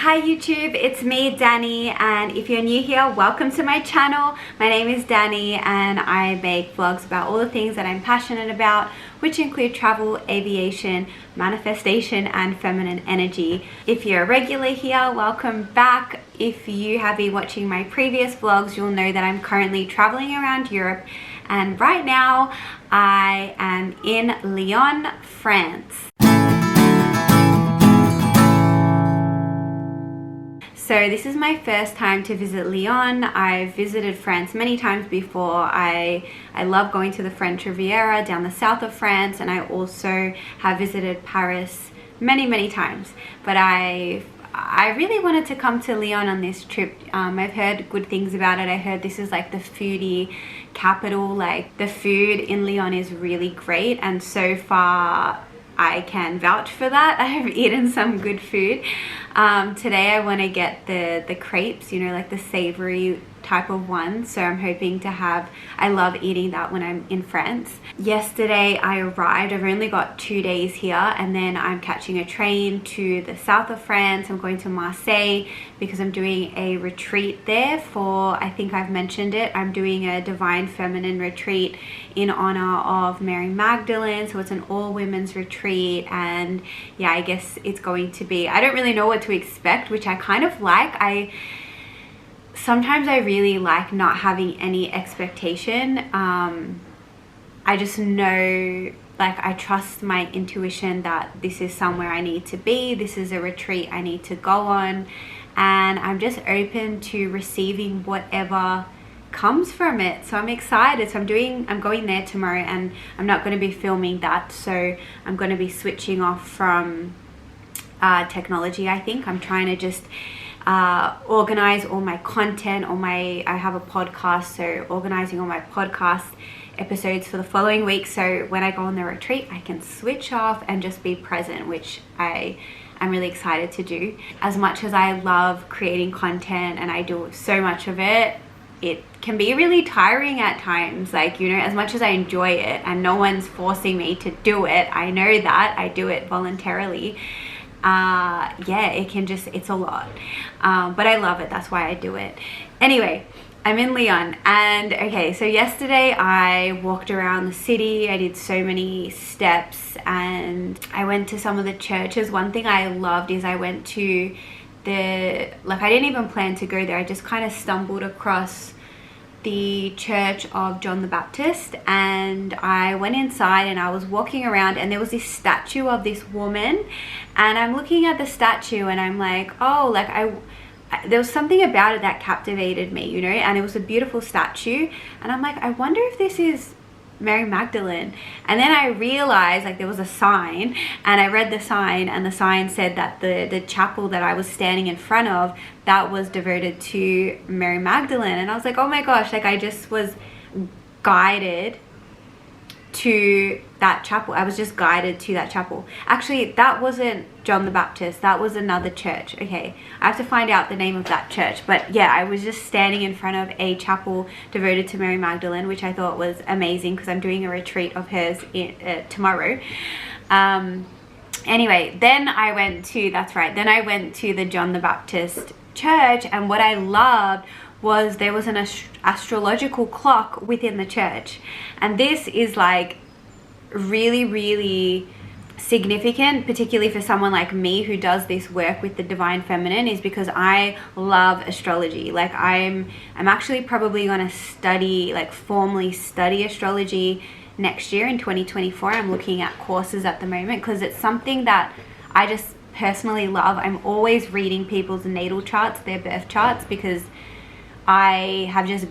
Hi YouTube, it's me Danny, and if you're new here, welcome to my channel. My name is Danny and I make vlogs about all the things that I'm passionate about, which include travel, aviation, manifestation and feminine energy. If you're a regular here, welcome back. If you have been watching my previous vlogs, you'll know that I'm currently traveling around Europe, and right now I am in Lyon, France. So this is my first time to visit Lyon. I've visited France many times before. I love going to the French Riviera down the south of France, and I also have visited Paris many times. But I really wanted to come to Lyon on this trip. I've heard good things about it. I heard this is like the foodie capital. Like the food in Lyon is really great, and so far I can vouch for that. I have eaten some good food. Today I want to get the crepes, you know, like the savory type of one. So I'm hoping to have, I love eating that when I'm in France. Yesterday I arrived. I've only got 2 days here, and then I'm catching a train to the south of France. I'm going to Marseille because I'm doing a retreat there for, I think I've mentioned it, I'm doing a divine feminine retreat in honor of Mary Magdalene. So it's an all women's retreat, and yeah, I guess it's going to be, I don't really know what to expect, which I kind of like. Sometimes I really like not having any expectation. I just know, like, I trust my intuition that this is somewhere I need to be. This is a retreat I need to go on, and I'm just open to receiving whatever comes from it. So I'm excited. So I'm going there tomorrow, and I'm not going to be filming that. So I'm going to be switching off from technology. I think I'm trying to just organize all my content, I have a podcast, so organizing all my podcast episodes for the following week, so when I go on the retreat I can switch off and just be present, which I'm really excited to do. As much as I love creating content and I do so much of it, it can be really tiring at times. Like, you know, as much as I enjoy it and no one's forcing me to do it, I know that I do it voluntarily. Yeah, it's a lot, but I love it. That's why I do it. Anyway, I'm in Lyon, and okay, so yesterday I walked around the city. I did so many steps, and I went to some of the churches. One thing I loved is I went to I didn't even plan to go there. I just kind of stumbled across the church of John the Baptist, and I went inside and I was walking around, and there was this statue of this woman, and I'm looking at the statue and I'm like, oh, like there was something about it that captivated me, you know, and it was a beautiful statue, and I'm like, I wonder if this is Mary Magdalene. And then I realized, like, there was a sign, and I read the sign, and the sign said that the chapel that I was standing in front of, that was devoted to Mary Magdalene. And I was like, oh my gosh, like I just was guided to that chapel. I was just guided to that chapel. Actually, that wasn't John the Baptist, that was another church. Okay, I have to find out the name of that church, but yeah, I was just standing in front of a chapel devoted to Mary Magdalene, which I thought was amazing because I'm doing a retreat of hers tomorrow. Anyway, then I went to the John the Baptist church, and what I loved was there was an astrological clock within the church, and this is like really significant, particularly for someone like me who does this work with the divine feminine, is because I love astrology. Like I'm actually probably going to study, like formally study astrology next year in 2024. I'm looking at courses at the moment because it's something that I just personally love. I'm always reading people's natal charts, their birth charts, because I have just,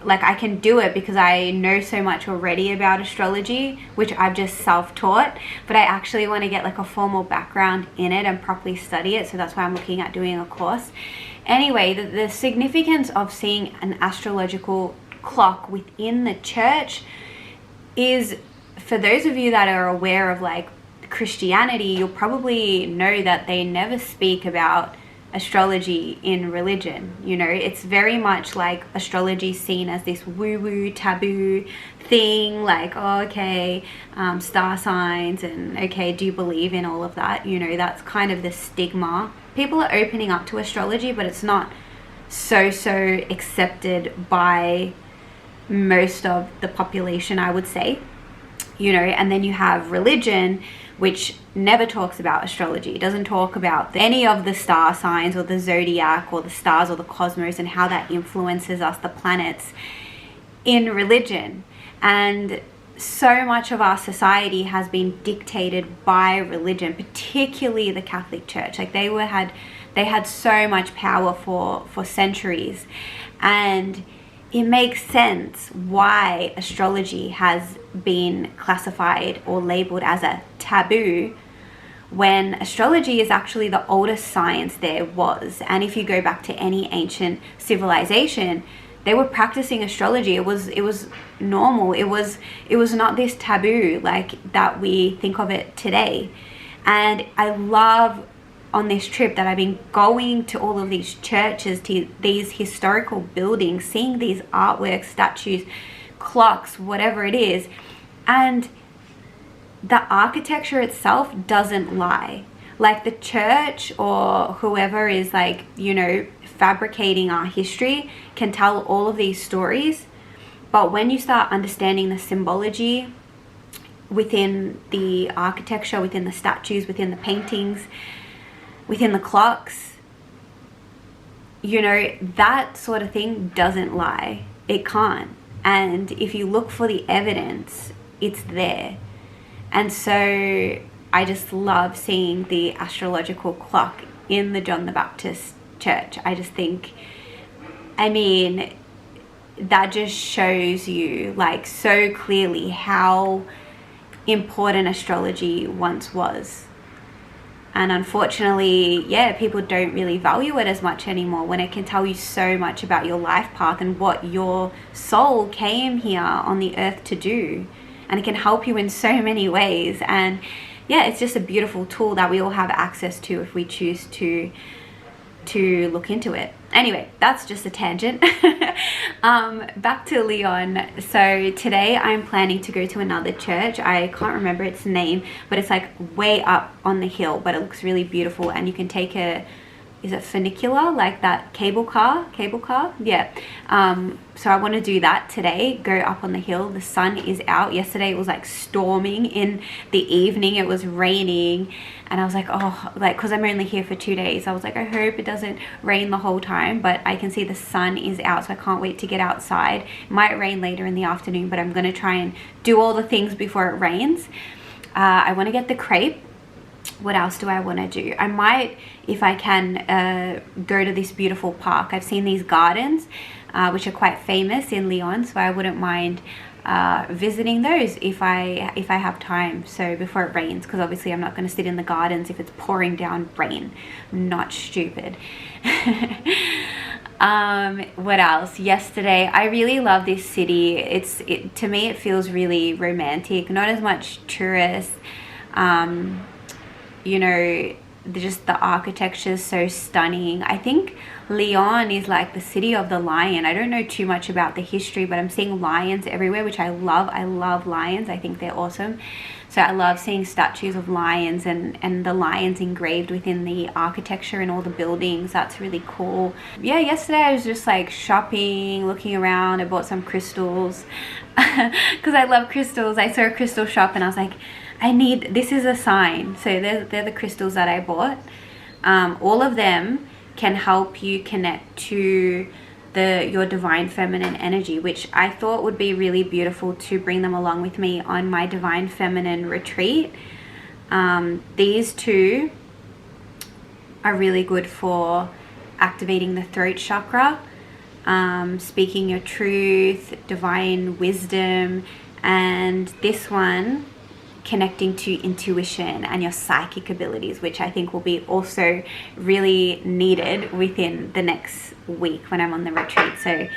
like, I can do it because I know so much already about astrology, which I've just self-taught, but I actually want to get like a formal background in it and properly study it, so that's why I'm looking at doing a course. Anyway, the significance of seeing an astrological clock within the church is, for those of you that are aware of like Christianity, you'll probably know that they never speak about astrology in religion. You know, it's very much like astrology seen as this woo-woo taboo thing, like, oh, okay, star signs, and okay, do you believe in all of that? You know, that's kind of the stigma people are opening up to astrology, but it's not so accepted by most of the population, I would say, you know. And then you have religion, which never talks about astrology. It doesn't talk about any of the star signs or the zodiac or the stars or the cosmos and how that influences us, the planets, in religion. And so much of our society has been dictated by religion, particularly the Catholic Church. Like they had so much power for centuries, and it makes sense why astrology has been classified or labeled as a taboo, when astrology is actually the oldest science there was. And if you go back to any ancient civilization, they were practicing astrology. It was normal. It was not this taboo like that we think of it today. And I love on this trip that I've been going to all of these churches, to these historical buildings, seeing these artworks, statues, clocks, whatever it is. And the architecture itself doesn't lie. Like the church or whoever is, like, you know, fabricating our history can tell all of these stories, but when you start understanding the symbology within the architecture, within the statues, within the paintings, within the clocks, you know, that sort of thing doesn't lie. It can't. And if you look for the evidence, it's there. And so I just love seeing the astrological clock in the John the Baptist church. I just think, I mean, that just shows you like so clearly how important astrology once was. And unfortunately, yeah, people don't really value it as much anymore, when it can tell you so much about your life path and what your soul came here on the earth to do. And it can help you in so many ways. And yeah, it's just a beautiful tool that we all have access to if we choose to look into it. Anyway, that's just a tangent. Back to Lyon. So today I'm planning to go to another church. I can't remember its name, but it's like way up on the hill, but it looks really beautiful. And you can take a, is it funicular, like that cable car? Yeah. So I want to do that today, go up on the hill. The sun is out. Yesterday it was like storming in the evening. It was raining. And I was like, oh, like, because I'm only here for 2 days, I was like, I hope it doesn't rain the whole time. But I can see the sun is out, so I can't wait to get outside. It might rain later in the afternoon, but I'm going to try and do all the things before it rains. I want to get the crepe. What else do I want to do? I might, if I can, go to this beautiful park. I've seen these gardens, which are quite famous in Lyon, so I wouldn't mind visiting those if I have time, so before it rains, because obviously I'm not going to sit in the gardens if it's pouring down rain. I'm not stupid. What else? Yesterday, I really love this city. To me it feels really romantic, not as much tourist. You know, just the architecture is so stunning. I think Lyon is like the city of the lion. I don't know too much about the history, but I'm seeing lions everywhere, which I love. I love lions. I think they're awesome. So I love seeing statues of lions and the lions engraved within the architecture and all the buildings. That's really cool. Yeah, yesterday I was just like shopping, looking around. I bought some crystals because I love crystals. I saw a crystal shop and I was like, this is a sign. So they're the crystals that I bought. All of them can help you connect to your divine feminine energy, which I thought would be really beautiful to bring them along with me on my divine feminine retreat. These two are really good for activating the throat chakra, speaking your truth, divine wisdom, and this one connecting to intuition and your psychic abilities, which I think will be also really needed within the next week when I'm on the retreat. So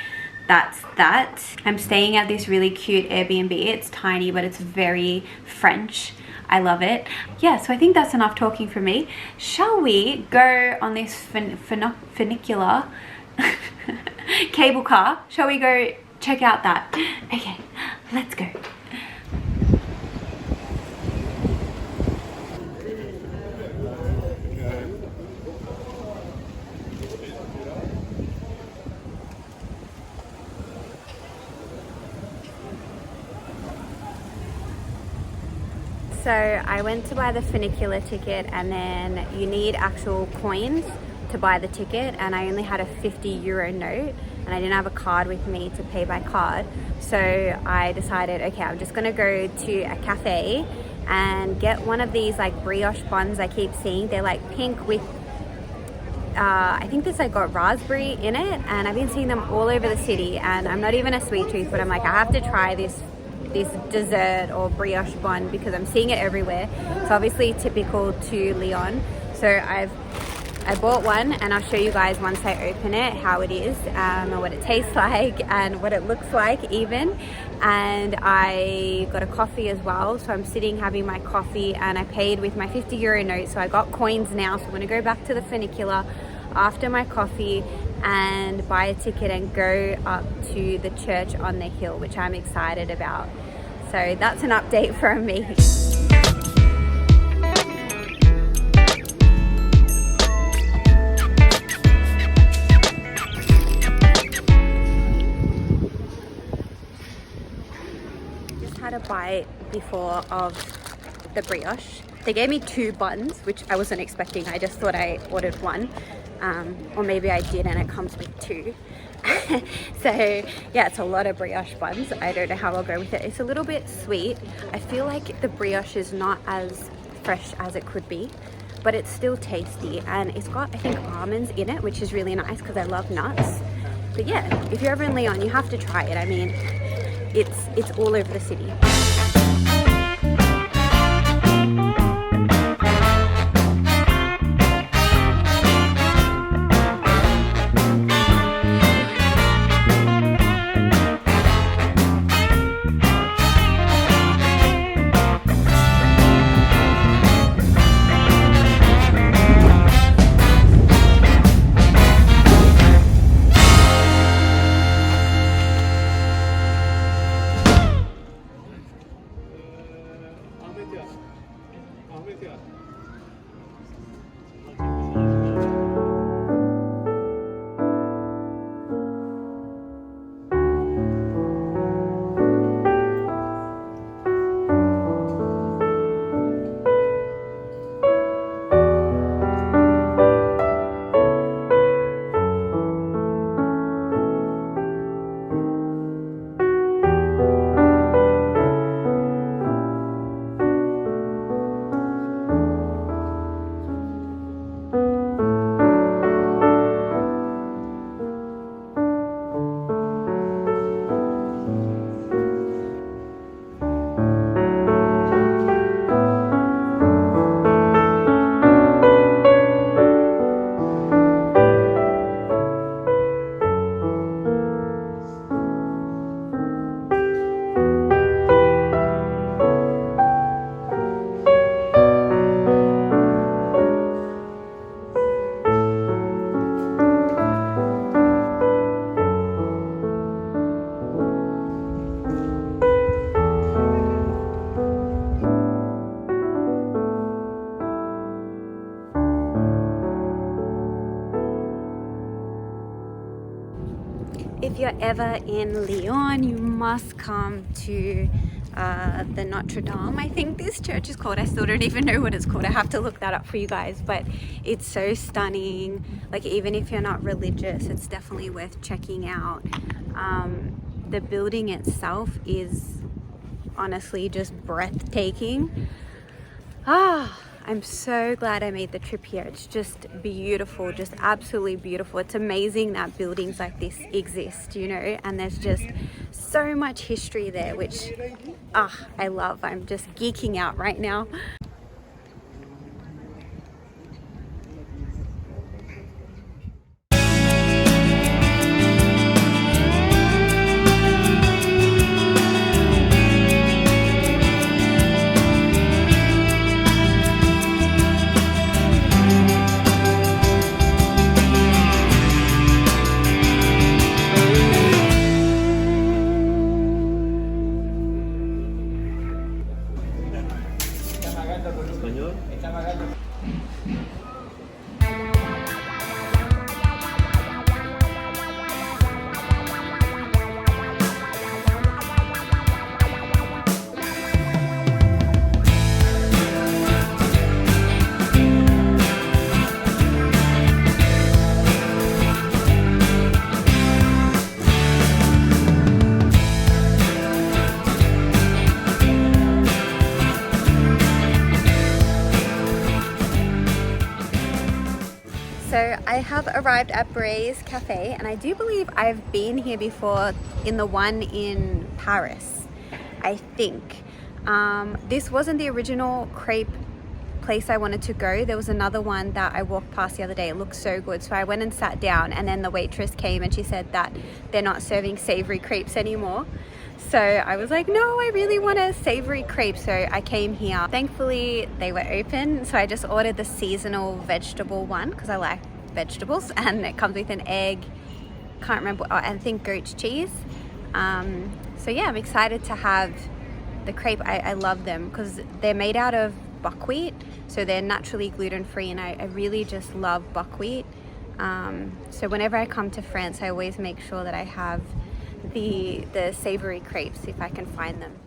that's that. I'm staying at this really cute Airbnb. It's tiny, but it's very French. I love it. Yeah, so I think that's enough talking for me. Shall we go on this funicular cable car? Shall we go check out that? Okay, let's go. So I went to buy the funicular ticket, and then you need actual coins to buy the ticket, and I only had a €50 note and I didn't have a card with me to pay by card. So I decided, okay, I'm just gonna go to a cafe and get one of these like brioche buns I keep seeing. They're like pink with I think this like got raspberry in it, and I've been seeing them all over the city, and I'm not even a sweet tooth, but I'm like, I have to try this dessert or brioche bun because I'm seeing it everywhere. It's obviously typical to Lyon. So I bought one, and I'll show you guys once I open it how it is, and what it tastes like and what it looks like even. And I got a coffee as well, so I'm sitting having my coffee, and I paid with my €50 note, so I got coins now. So I'm gonna go back to the funicular after my coffee and buy a ticket and go up to the church on the hill, which I'm excited about. So that's an update from me. Just had a bite before of the brioche. They gave me 2 buns, which I wasn't expecting. I just thought I ordered 1. Or maybe I did and it comes with 2. So yeah, it's a lot of brioche buns. I don't know how I'll go with it. It's a little bit sweet. I feel like the brioche is not as fresh as it could be, but it's still tasty, and it's got, I think, almonds in it, which is really nice because I love nuts. But yeah, if you're ever in Lyon, you have to try it. I mean, it's all over the city. If you're ever in Lyon, you must come to the Notre Dame, I think this church is called. I still don't even know what it's called. I have to look that up for you guys, but it's so stunning. Like, even if you're not religious, it's definitely worth checking out. The building itself is honestly just breathtaking. I'm so glad I made the trip here. It's just beautiful, just absolutely beautiful. It's amazing that buildings like this exist, you know, and there's just so much history there, which I love. I'm just geeking out right now. So I have arrived at Bray's Cafe, and I do believe I've been here before in the one in Paris, I think. This wasn't the original crepe place I wanted to go. There was another one that I walked past the other day. It looked so good, so I went and sat down, and then the waitress came and she said that they're not serving savory crepes anymore. So I was like, no, I really want a savory crepe. So I came here. Thankfully they were open, so I just ordered the seasonal vegetable one because I like vegetables, and it comes with an egg, can't remember, oh, I think goat's cheese. So yeah, I'm excited to have the crepe. I love them because they're made out of buckwheat, so they're naturally gluten-free, and I really just love buckwheat. So whenever I come to France, I always make sure that I have the savory crepes if I can find them.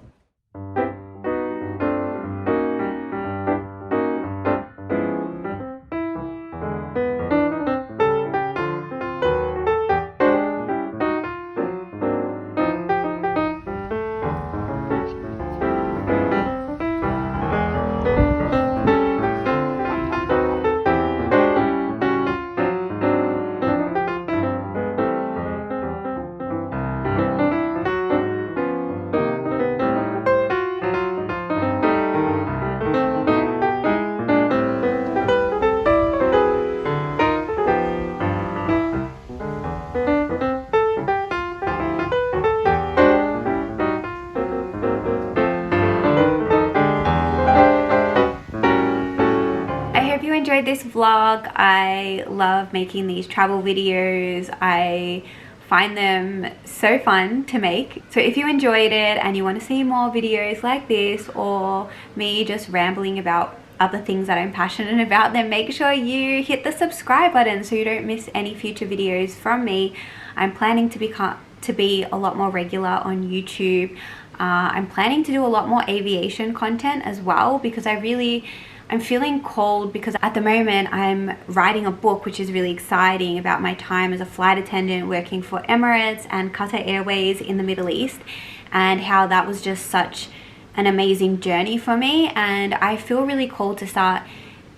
Enjoyed this vlog. I love making these travel videos. I find them so fun to make. So if you enjoyed it and you want to see more videos like this, or me just rambling about other things that I'm passionate about, then make sure you hit the subscribe button so you don't miss any future videos from me. I'm planning to be a lot more regular on YouTube. I'm planning to do a lot more aviation content as well, because I'm feeling called, because at the moment I'm writing a book, which is really exciting, about my time as a flight attendant working for Emirates and Qatar Airways in the Middle East, and how that was just such an amazing journey for me. And I feel really called to start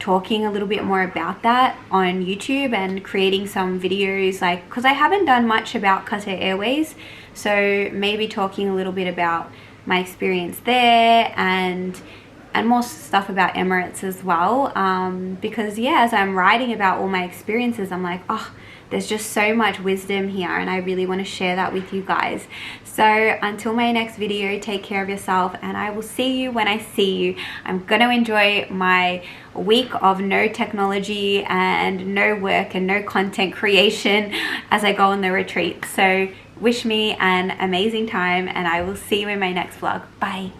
talking a little bit more about that on YouTube and creating some videos, like, because I haven't done much about Qatar Airways, so maybe talking a little bit about my experience there and more stuff about Emirates as well, because yeah, as I'm writing about all my experiences, I'm like, oh, there's just so much wisdom here, and I really want to share that with you guys. So until my next video, take care of yourself, and I will see you when I see you. I'm gonna enjoy my week of no technology and no work and no content creation as I go on the retreat. So wish me an amazing time, and I will see you in my next vlog. Bye.